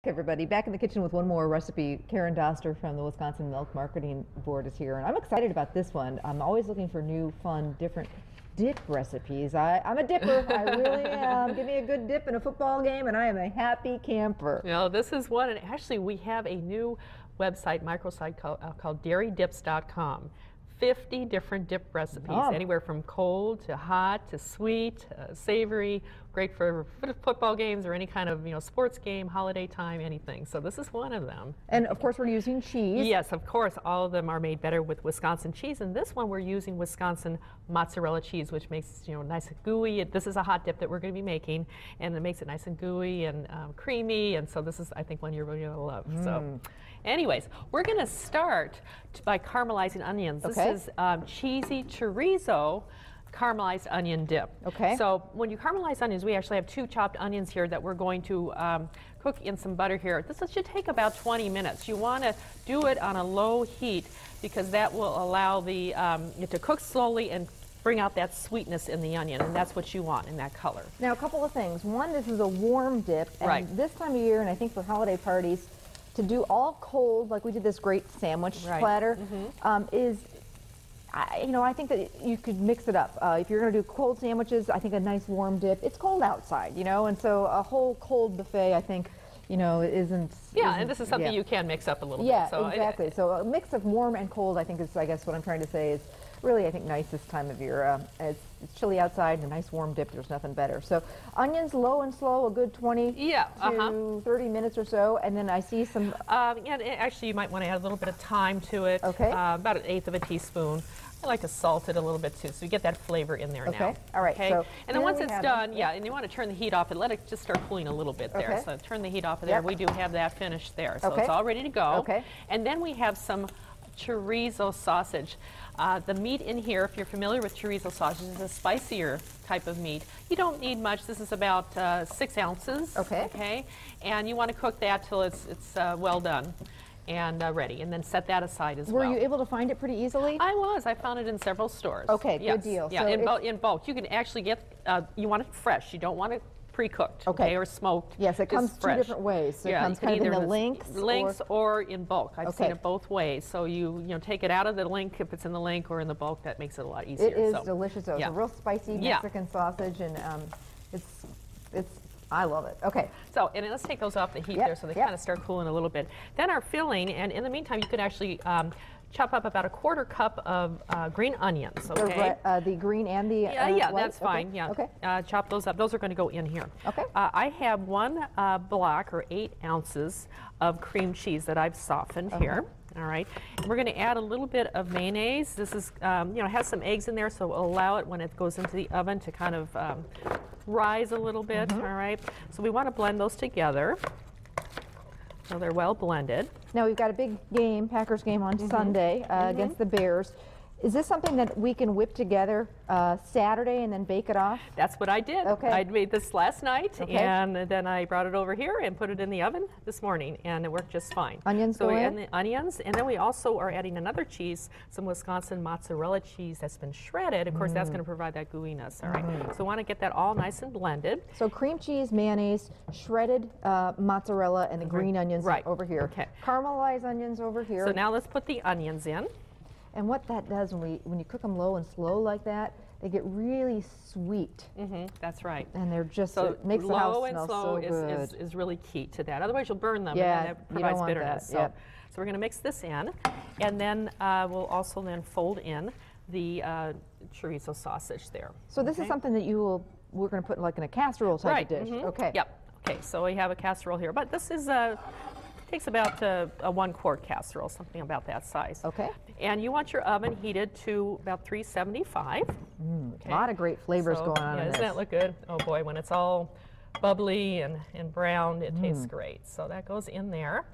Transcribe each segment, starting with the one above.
Everybody, back in the kitchen with one more recipe. Karen Doster from the Wisconsin Milk Marketing Board is here, and I'm excited about this one. I'm always looking for new, fun, different dip recipes. I'm a dipper. I really am. Give me a good dip in a football game, and I am a happy camper. You know, this is one, and actually we have a new website, microsite called dairydips.com. 50 different dip recipes, anywhere from cold to hot to sweet, savory, great for football games or any kind of sports game, holiday time, anything. So this is one of them. And of course we're using cheese. Yes, of course, all of them are made better with Wisconsin cheese, and this one we're using Wisconsin mozzarella cheese, which makes nice and gooey. This is a hot dip that we're going to be making, and it makes it nice and gooey and creamy. And so this is, I think, one you're really going to love. So, anyways, we're going to start by caramelizing onions. This is cheesy chorizo caramelized onion dip. Okay. So when you caramelize onions, we actually have 2 chopped onions here that we're going to cook in some butter here. This should take about 20 minutes. You want to do it on a low heat because that will allow the it to cook slowly and bring out that sweetness in the onion, and that's what you want in that color. Now, a couple of things. One, this is a warm dip, and this time of year, and I think for holiday parties, to do all cold, like we did this great sandwich platter, is, I think that you could mix it up. If you're going to do cold sandwiches, I think a nice warm dip. It's cold outside, and so a whole cold buffet, I think, isn't. Yeah, and this is something you can mix up a little bit. So exactly. So a mix of warm and cold, I think, is, I guess, what I'm trying to say is really, I think, nice this time of year. It's chilly outside, and a nice warm dip, there's nothing better. So onions low and slow, a good 20 to 30 minutes or so, and then I see some... actually, you might want to add a little bit of thyme to it. Okay. About 1/8 of a teaspoon. I like to salt it a little bit too, so you get that flavor in there now. Okay, all right. Okay, so and then once it's done, and you want to turn the heat off and let it just start cooling a little bit there. So turn the heat off of there. We do have that finished there, so it's all ready to go. Okay. And then we have some chorizo sausage. The meat in here, if you're familiar with chorizo sausage, is a spicier type of meat. You don't need much. This is about 6 ounces. Okay. And you want to cook that till it's well done and ready, and then set that aside as well. Were you able to find it pretty easily? I was. I found it in several stores. Okay, good deal. Yeah, so in bulk. You can actually get, you want it fresh. You don't want it pre-cooked, or smoked. Yes, it comes 2 different ways. So it comes kind of in the links or in bulk. I've seen it both ways. So you take it out of the link if it's in the link, or in the bulk. That makes it a lot easier. It is delicious. Though. It's a real spicy Mexican sausage, and I love it. Okay. So, and let's take those off the heat there so they kind of start cooling a little bit. Then our filling, and in the meantime, you could actually chop up about 1/4 cup of green onions. Okay. The green and the white? That's fine. Chop those up. Those are going to go in here. Okay. I have 1 block or 8 ounces of cream cheese that I've softened here. All right, and we're going to add a little bit of mayonnaise. This is, has some eggs in there, so we'll allow it when it goes into the oven to kind of rise a little bit. All right, so we want to blend those together so they're well blended. Now we've got a big game, Packers game on Sunday against the Bears. Is this something that we can whip together Saturday and then bake it off? That's what I did. Okay. I made this last night, and then I brought it over here and put it in the oven this morning, and it worked just fine. Onions go in? The onions, and then we also are adding another cheese, some Wisconsin mozzarella cheese that's been shredded. Of course, that's going to provide that gooiness. All right. So we want to get that all nice and blended. So cream cheese, mayonnaise, shredded mozzarella, and the green onions over here. Okay. Caramelized onions over here. So now let's put the onions in. And what that does when you cook them low and slow like that, they get really sweet. That's right. And they're just, it makes the house smell so good. Low and slow is really key to that. Otherwise you'll burn them, and then it provides bitterness. That. So we're going to mix this in, and then we'll also then fold in the chorizo sausage there. So this is something that we're going to put like in a casserole type of dish. Okay. Yep. Okay, so we have a casserole here, but this is takes about a 1-quart casserole, something about that size. Okay. And you want your oven heated to about 375. A lot of great flavors going on in this. Doesn't that look good? Oh boy, when it's all bubbly and brown, it tastes great. So that goes in there.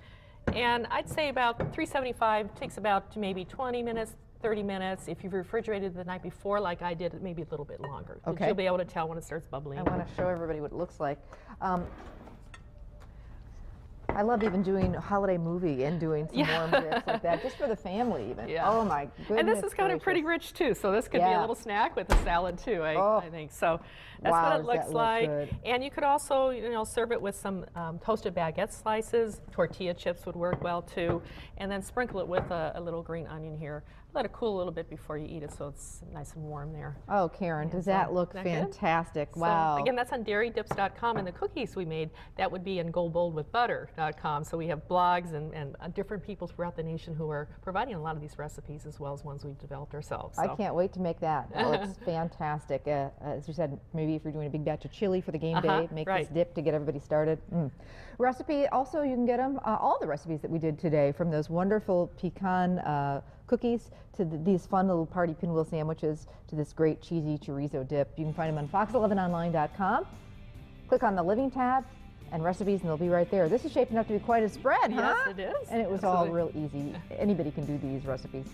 And I'd say about 375 takes about maybe 20 minutes, 30 minutes. If you've refrigerated the night before, like I did, maybe a little bit longer. Okay. You'll be able to tell when it starts bubbling. I want to show everybody what it looks like. I love even doing a holiday movie and doing some warm dips like that, just for the family even. Yeah. Oh my goodness. And this is kind of pretty rich too, so this could be a little snack with a salad too, I think. So that's what it looks like. And you could also, serve it with some toasted baguette slices. Tortilla chips would work well too. And then sprinkle it with a little green onion here. Let it cool a little bit before you eat it so it's nice and warm there. Oh, Karen, does that look fantastic? Good? Wow. So, again, that's on dairydips.com, and the cookies we made, that would be on goldbowledwithbutter.com. So we have blogs and different people throughout the nation who are providing a lot of these recipes as well as ones we've developed ourselves. So. I can't wait to make that. That looks fantastic. As you said, maybe if you're doing a big batch of chili for the game day, make this dip to get everybody started. Recipe, also you can get them, all the recipes that we did today, from those wonderful pecan cookies to these fun little party pinwheel sandwiches to this great cheesy chorizo dip. You can find them on fox11online.com. Click on the Living tab and recipes and they'll be right there. This is shaping up to be quite a spread, huh? Yes, it is. And it was all real easy. Anybody can do these recipes.